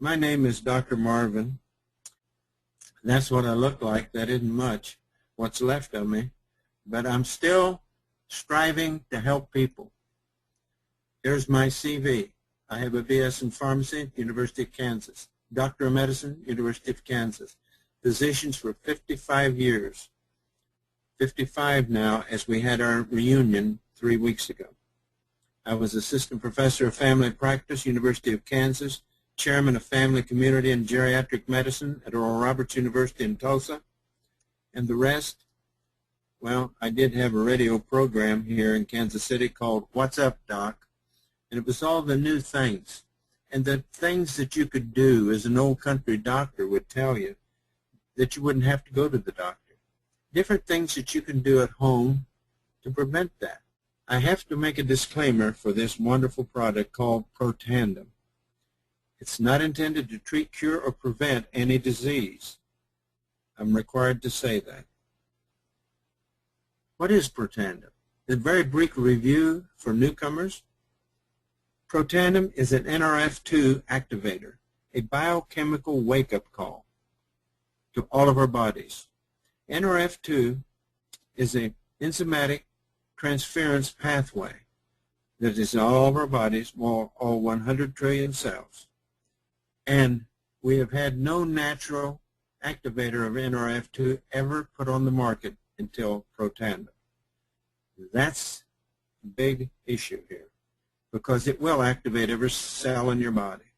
My name is Dr. Marvin. That's what I look like. That isn't much, what's left of me, but I'm still striving to help people. Here's my CV. I have a BS in Pharmacy, University of Kansas. Doctor of Medicine, University of Kansas. Physicians for 55 years. 55 now, as we had our reunion 3 weeks ago. I was Assistant Professor of Family Practice, University of Kansas, Chairman of Family, Community, and Geriatric Medicine at Oral Roberts University in Tulsa. And the rest, well, I did have a radio program here in Kansas City called What's Up, Doc? And it was all the new things. And the things that you could do as an old country doctor would tell you that you wouldn't have to go to the doctor. Different things that you can do at home to prevent that. I have to make a disclaimer for this wonderful product called Protandim. It's not intended to treat, cure, or prevent any disease. I'm required to say that. What is Protandim? A very brief review for newcomers. Protandim is an NRF2 activator, a biochemical wake-up call to all of our bodies. NRF2 is an enzymatic transference pathway that is in all of our bodies, all 100 trillion cells. And we have had no natural activator of NRF2 ever put on the market until Protandim. That's a big issue here, because it will activate every cell in your body.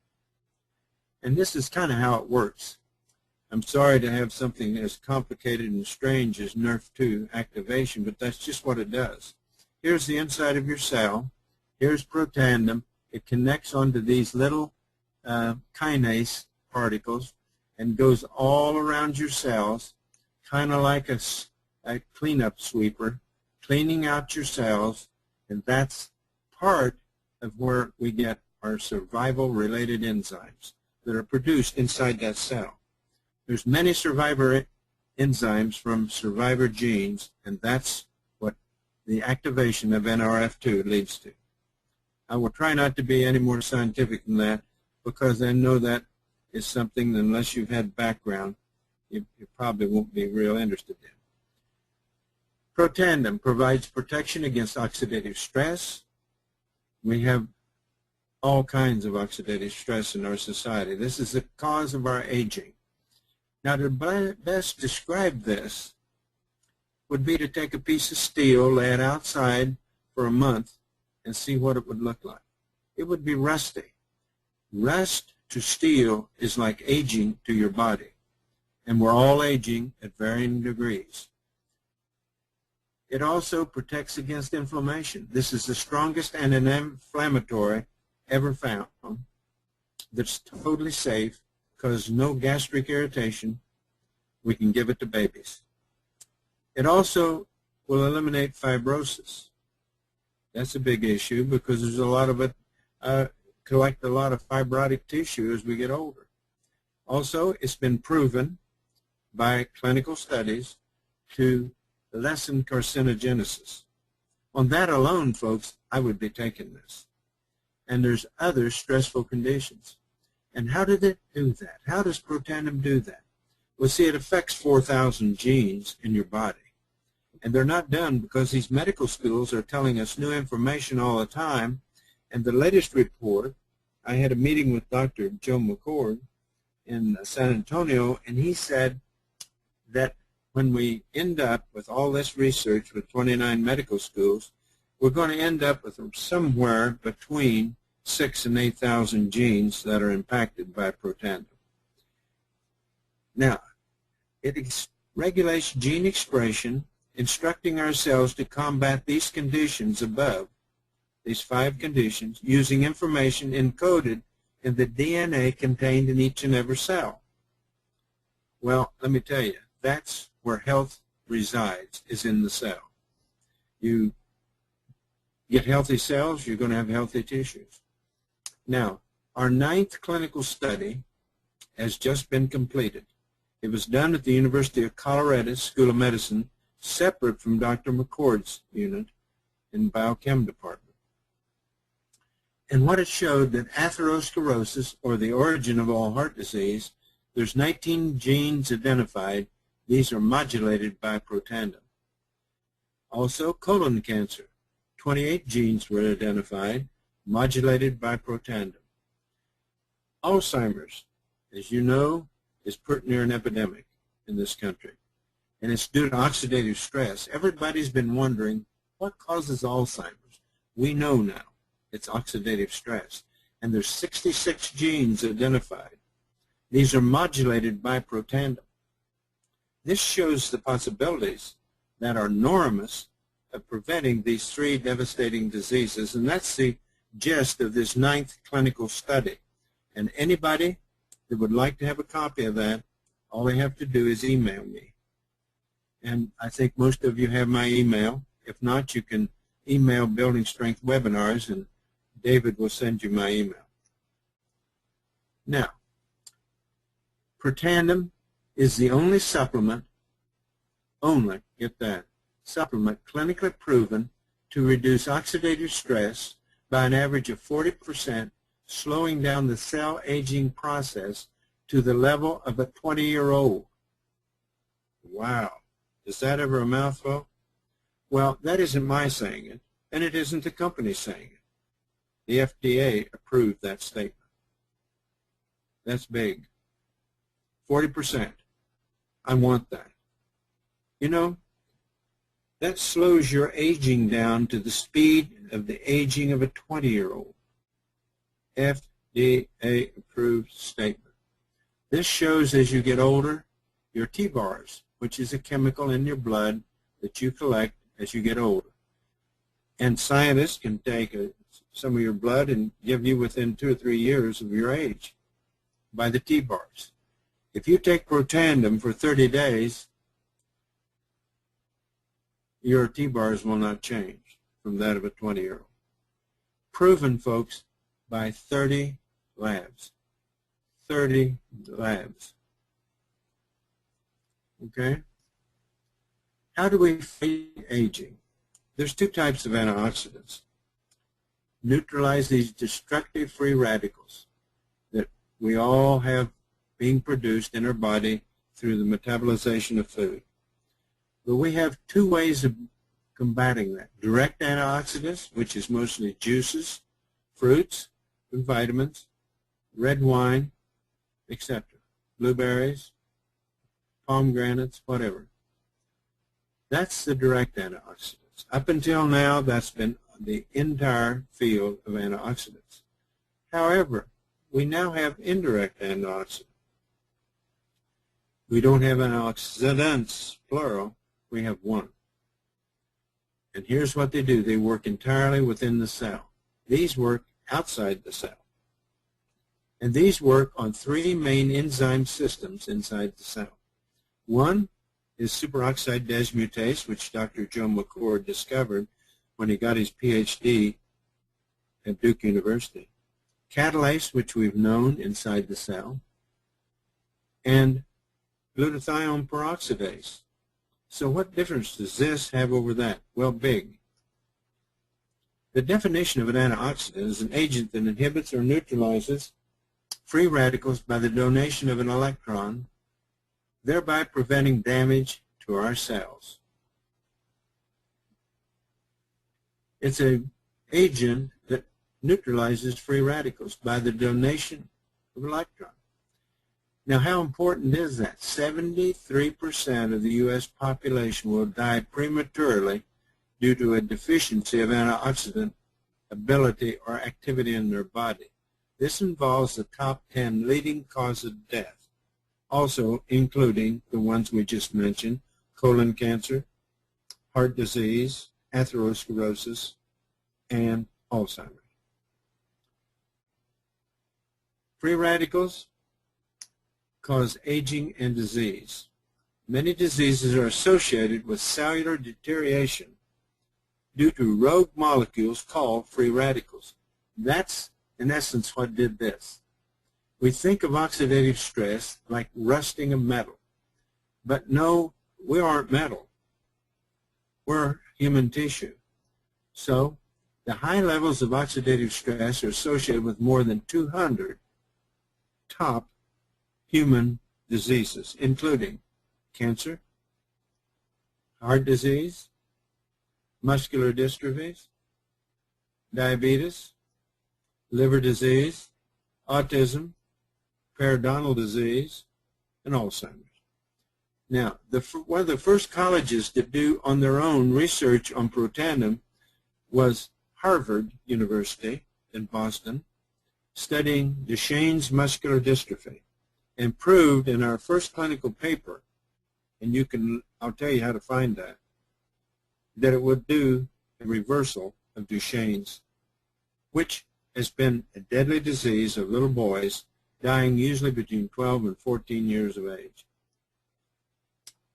And this is kind of how it works. I'm sorry to have something as complicated and strange as NRF2 activation, but that's just what it does. Here's the inside of your cell. Here's Protandim. It connects onto these little kinase particles and goes all around your cells, kind of like a cleanup sweeper, cleaning out your cells, and that's part of where we get our survival-related enzymes that are produced inside that cell. There's many survivor enzymes from survivor genes, and that's what the activation of NRF2 leads to. I will try not to be any more scientific than that, because I know that is something that, unless you've had background, you probably won't be real interested in. Protandim provides protection against oxidative stress. We have all kinds of oxidative stress in our society. This is the cause of our aging. Now, to best describe this would be to take a piece of steel, lay it outside for a month, and see what it would look like. It would be rusty. Rust to steel is like aging to your body, and we're all aging at varying degrees. It also protects against inflammation. This is the strongest anti-inflammatory ever found that's totally safe, causes no gastric irritation. We can give it to babies. It also will eliminate fibrosis. That's a big issue, because there's a lot of it, collect a lot of fibrotic tissue as we get older. Also, it's been proven by clinical studies to lessen carcinogenesis. On that alone, folks, I would be taking this. And there's other stressful conditions. And how did it do that? How does Protandim do that? Well, see, it affects 4,000 genes in your body. And they're not done because these medical schools are telling us new information all the time. And the latest report, I had a meeting with Dr. Joe McCord in San Antonio, and he said that when we end up with all this research with 29 medical schools, we're going to end up with somewhere between 6,000 and 8,000 genes that are impacted by Protandim. Now, it regulates gene expression, instructing our cells to combat these conditions above, these 5 conditions, using information encoded in the DNA contained in each and every cell. Well, let me tell you, that's where health resides, is in the cell. You get healthy cells, you're going to have healthy tissues. Now, our 9th clinical study has just been completed. It was done at the University of Colorado School of Medicine, separate from Dr. McCord's unit in the biochem department. And what it showed that atherosclerosis, or the origin of all heart disease, there's 19 genes identified. These are modulated by Protandim. Also, colon cancer, 28 genes were identified, modulated by Protandim. Alzheimer's, as you know, is pretty near an epidemic in this country, and it's due to oxidative stress. Everybody's been wondering, what causes Alzheimer's? We know now. It's oxidative stress, and there's 66 genes identified. These are modulated by Protandim. This shows the possibilities that are enormous of preventing these three devastating diseases, and that's the gist of this 9th clinical study. And anybody that would like to have a copy of that, all they have to do is email me. And I think most of you have my email. If not, you can email Building Strength Webinars, and David will send you my email. Now, Protandim is the only supplement, get that, supplement clinically proven to reduce oxidative stress by an average of 40%, slowing down the cell aging process to the level of a 20-year-old. Wow. Is that ever a mouthful? Well, that isn't my saying it, and it isn't the company saying it. The FDA approved that statement. That's big. 40%. I want that. You know, that slows your aging down to the speed of the aging of a 20-year-old. FDA approved statement. This shows as you get older, your T-bars, which is a chemical in your blood that you collect as you get older. And scientists can take some of your blood and give you within 2 or 3 years of your age by the T-bars. If you take Protandim for 30 days, your T-bars will not change from that of a 20-year-old. Proven, folks, by 30 labs. 30 labs. Okay? How do we fight aging? There's 2 types of antioxidants. Neutralize these destructive free radicals that we all have being produced in our body through the metabolization of food. But we have 2 ways of combating that. Direct antioxidants, which is mostly juices, fruits, and vitamins, red wine, etc. Blueberries, pomegranates, whatever. That's the direct antioxidants. Up until now, that's been the entire field of antioxidants. However, we now have indirect antioxidants. We don't have antioxidants, plural. We have one. And here's what they do. They work entirely within the cell. These work outside the cell. And these work on 3 main enzyme systems inside the cell. One is superoxide dismutase, which Dr. Joe McCord discovered when he got his PhD at Duke University. Catalase, which we've known inside the cell, and glutathione peroxidase. So what difference does this have over that? Well, big. The definition of an antioxidant is an agent that inhibits or neutralizes free radicals by the donation of an electron, thereby preventing damage to our cells. It's an agent that neutralizes free radicals by the donation of electrons. Now, how important is that? 73% of the U.S. population will die prematurely due to a deficiency of antioxidant ability or activity in their body. This involves the top 10 leading causes of death, also including the ones we just mentioned: colon cancer, heart disease, atherosclerosis, and Alzheimer's. Free radicals cause aging and disease. Many diseases are associated with cellular deterioration due to rogue molecules called free radicals. That's, in essence, what did this. We think of oxidative stress like rusting of metal. But no, we aren't metal. We're human tissue. So The high levels of oxidative stress are associated with more than 200 top human diseases, including cancer, heart disease, muscular dystrophies, diabetes, liver disease, autism, periodontal disease, and Alzheimer's. Now, one of the first colleges to do on their own research on Protandim was Harvard University in Boston, studying Duchenne's muscular dystrophy, and proved in our first clinical paper, and I'll tell you how to find that it would do a reversal of Duchenne's, which has been a deadly disease of little boys dying usually between 12 and 14 years of age.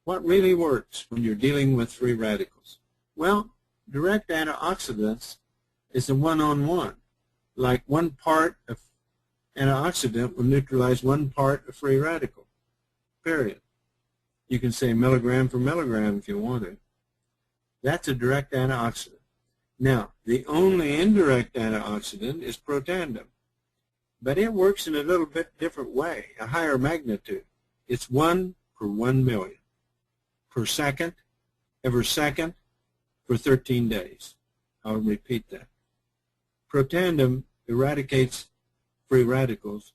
What really works when you're dealing with free radicals? Well, direct antioxidants is a one-on-one. Like one part of antioxidant will neutralize one part of free radical, period. You can say milligram for milligram if you want to. That's a direct antioxidant. Now, the only indirect antioxidant is Protandim, but it works in a little bit different way, a higher magnitude. It's 1 per 1 million, per second, every second, for 13 days. I'll repeat that. Protandim eradicates free radicals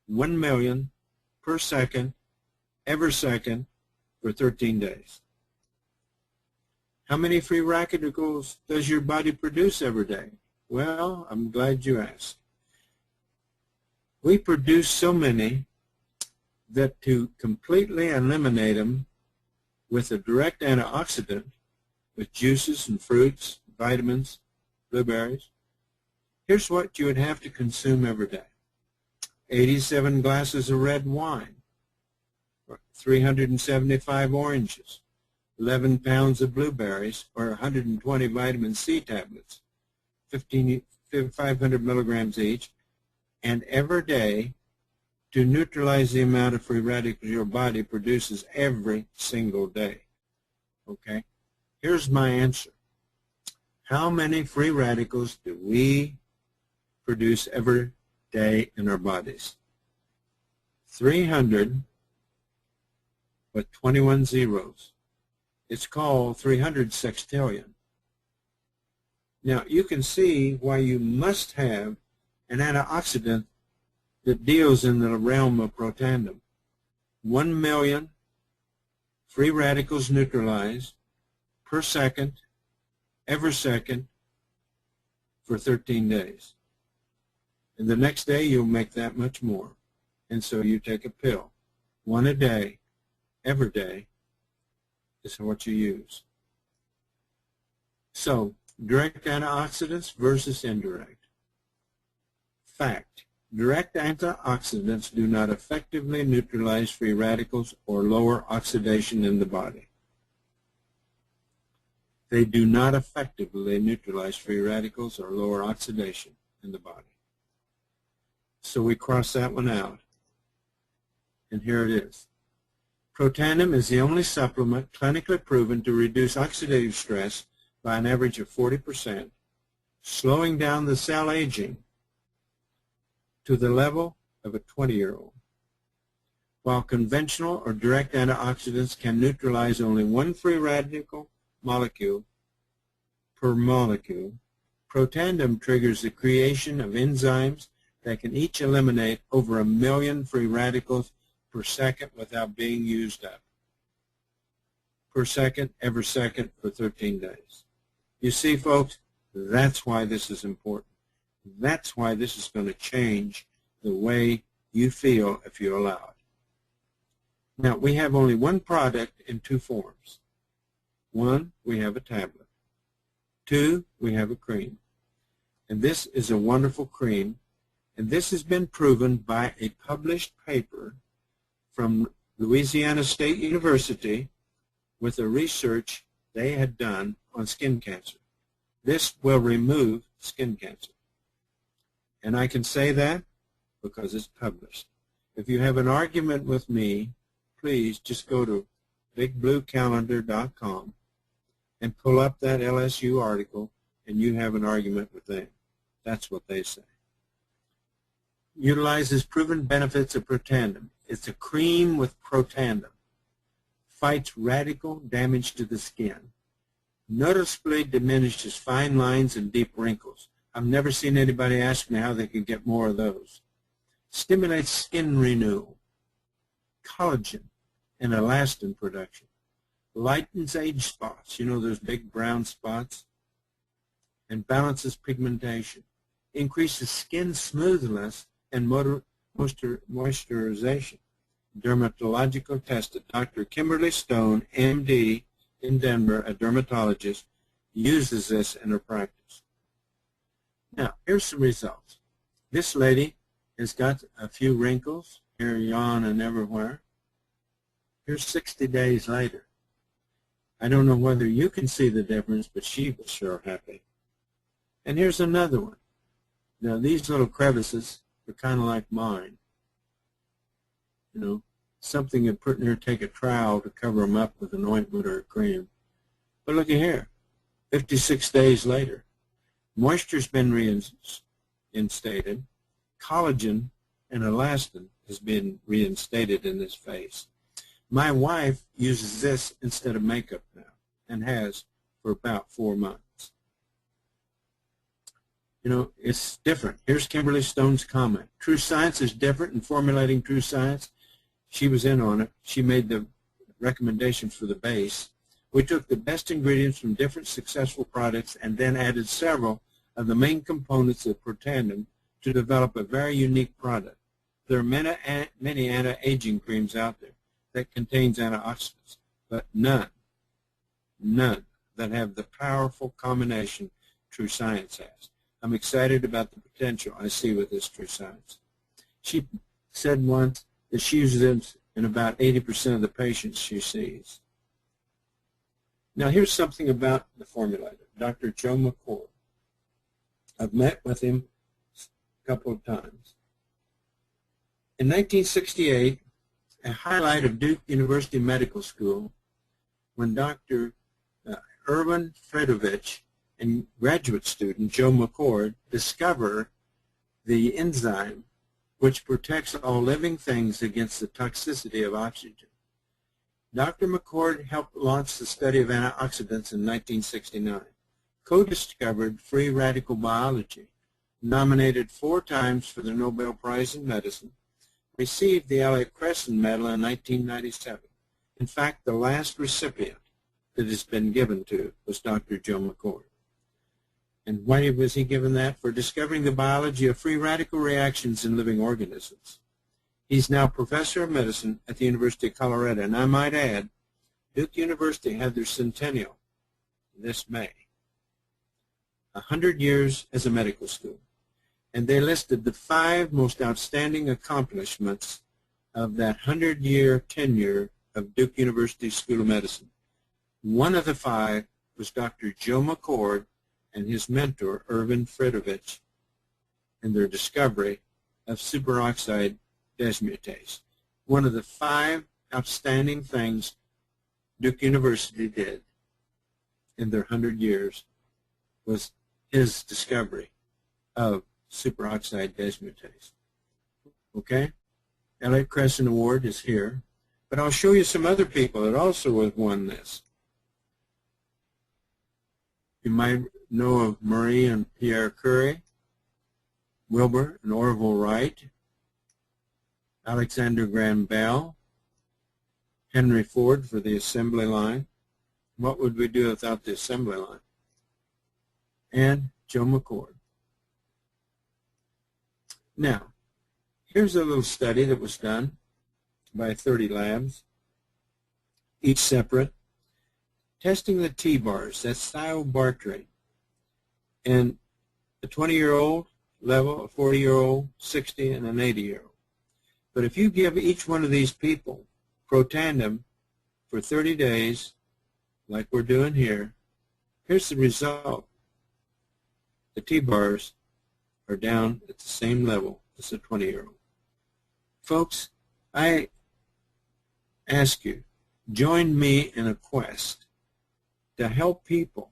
1 million per second, every second, for 13 days. How many free radicals does your body produce every day? Well, I'm glad you asked. We produce so many that to completely eliminate them with a direct antioxidant, with juices and fruits, vitamins, blueberries, here's what you would have to consume every day. 87 glasses of red wine, 375 oranges, 11 pounds of blueberries, or 120 vitamin C tablets, 500 milligrams each, and every day to neutralize the amount of free radicals your body produces every single day. Okay? Here's my answer. How many free radicals do we produce every day in our bodies? 300 with 21 zeros. It's called 300 sextillion. Now, you can see why you must have an antioxidant that deals in the realm of Protandim. 1 million free radicals neutralized per second, every second, for 13 days. And the next day, you'll make that much more. And so you take a pill. 1 a day, every day, is what you use. So, direct antioxidants versus indirect. Fact. Direct antioxidants do not effectively neutralize free radicals or lower oxidation in the body. They do not effectively neutralize free radicals or lower oxidation in the body. So we cross that one out. And here it is. Protandim is the only supplement clinically proven to reduce oxidative stress by an average of 40%, slowing down the cell aging to the level of a 20-year-old. While conventional or direct antioxidants can neutralize only one free radical molecule per molecule, Protandim triggers the creation of enzymes that can each eliminate over 1 million free radicals per second without being used up. Per second, every second, for 13 days. You see, folks, that's why this is important. That's why this is going to change the way you feel if you allow it. Now, we have only one product in 2 forms. 1, we have a tablet. 2, we have a cream. And this is a wonderful cream, and this has been proven by a published paper from Louisiana State University with the research they had done on skin cancer. This will remove skin cancer. And I can say that because it's published. If you have an argument with me, please just go to bigbluecalendar.com and pull up that LSU article and you have an argument with them. That's what they say. Utilizes proven benefits of Protandim. It's a cream with Protandim. Fights radical damage to the skin. Noticeably diminishes fine lines and deep wrinkles. I've never seen anybody ask me how they could get more of those. Stimulates skin renewal, collagen, and elastin production. Lightens age spots, you know those big brown spots, and balances pigmentation. Increases skin smoothness and moisturization. Dermatological tested. Dr. Kimberly Stone, MD, in Denver, a dermatologist, uses this in her practice. Now, here's some results. This lady has got a few wrinkles, here, yawn, and everywhere. Here's 60 days later. I don't know whether you can see the difference, but she was sure happy. And here's another one. Now, these little crevices are kind of like mine. You know, something you'd put in here, take a trowel to cover them up with an ointment or a cream. But look at here, 56 days later. Moisture's been reinstated. Collagen and elastin has been reinstated in this face. My wife uses this instead of makeup now and has for about 4 months. You know, it's different. Here's Kimberly Stone's comment. True Science is different in formulating True Science. She was in on it. She made the recommendations for the base. We took the best ingredients from different successful products and then added several of the main components of Protandim to develop a very unique product. There are many anti-aging creams out there that contains antioxidants, but none that have the powerful combination True Science has. I'm excited about the potential I see with this True Science. She said once that she uses it in about 80% of the patients she sees. Now here's something about the formulator, Dr. Joe McCord. I've met with him a couple of times. In 1968, a highlight of Duke University Medical School, when Dr. Erwin Fredovich and graduate student Joe McCord discover the enzyme which protects all living things against the toxicity of oxygen. Dr. McCord helped launch the study of antioxidants in 1969, co-discovered free radical biology, nominated 4 times for the Nobel Prize in Medicine, received the Elliott Crescent Medal in 1997. In fact, the last recipient that has been given to was Dr. Joe McCord. And why was he given that? For discovering the biology of free radical reactions in living organisms. He's now professor of medicine at the University of Colorado. And I might add, Duke University had their centennial this May. 100 years as a medical school. And they listed the 5 most outstanding accomplishments of that 100-year tenure of Duke University School of Medicine. One of the 5 was Dr. Joe McCord and his mentor, Erwin Fredovich, and their discovery of superoxide dismutase. One of the 5 outstanding things Duke University did in their 100 years was his discovery of superoxide dismutase. Okay? Elliott Crescent Award is here, but I'll show you some other people that also have won this. You might know of Marie and Pierre Curie, Wilbur and Orville Wright, Alexander Graham Bell, Henry Ford for the assembly line. What would we do without the assembly line? And Joe McCord. Now, here's a little study that was done by 30 labs, each separate, testing the T-bars, that's thiobarbiturate, and a 20-year-old level, a 40-year-old, 60, and an 80-year-old. But if you give each one of these people Protandim for 30 days, like we're doing here, here's the result. The T-bars are down at the same level as a 20-year-old. Folks, I ask you, join me in a quest to help people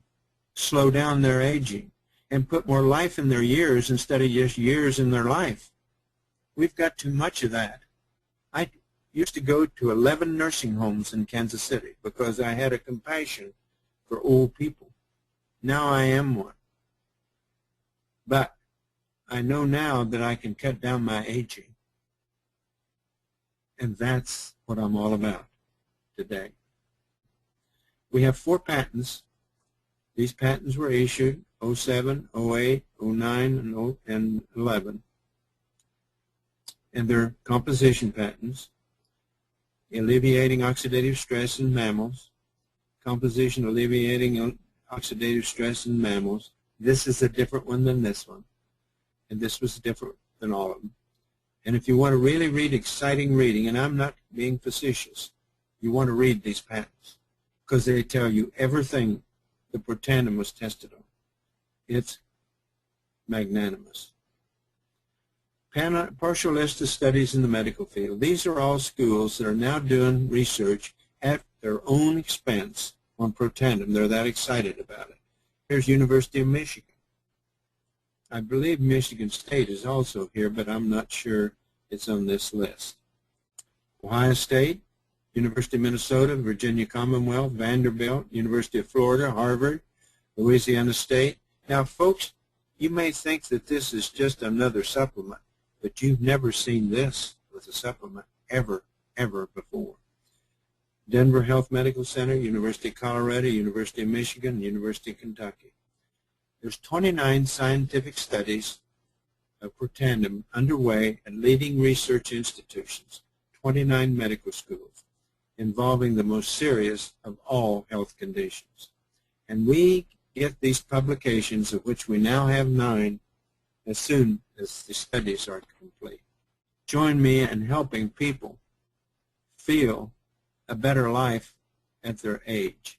slow down their aging and put more life in their years instead of just years in their life. We've got too much of that. I used to go to 11 nursing homes in Kansas City because I had a compassion for old people. Now I am one. But I know now that I can cut down my aging. And that's what I'm all about today. We have 4 patents. These patents were issued 07, 08, 09, and 11. And they're composition patents. Alleviating oxidative stress in mammals. Composition alleviating oxidative stress in mammals. This is a different one than this one. And this was different than all of them. And if you want to really read exciting reading, and I'm not being facetious, you want to read these patents because they tell you everything the Protandim was tested on. It's magnanimous. Partial list of studies in the medical field. These are all schools that are now doing research at their own expense on Protandim. They're that excited about it. Here's University of Michigan. I believe Michigan State is also here, but I'm not sure it's on this list. Ohio State, University of Minnesota, Virginia Commonwealth, Vanderbilt, University of Florida, Harvard, Louisiana State. Now, folks, you may think that this is just another supplement, but you've never seen this with a supplement ever before. Denver Health Medical Center, University of Colorado, University of Michigan, University of Kentucky. There's 29 scientific studies of Protandim underway at leading research institutions, 29 medical schools, involving the most serious of all health conditions. And we get these publications, of which we now have 9, as soon as the studies are complete. Join me in helping people feel a better life at their age.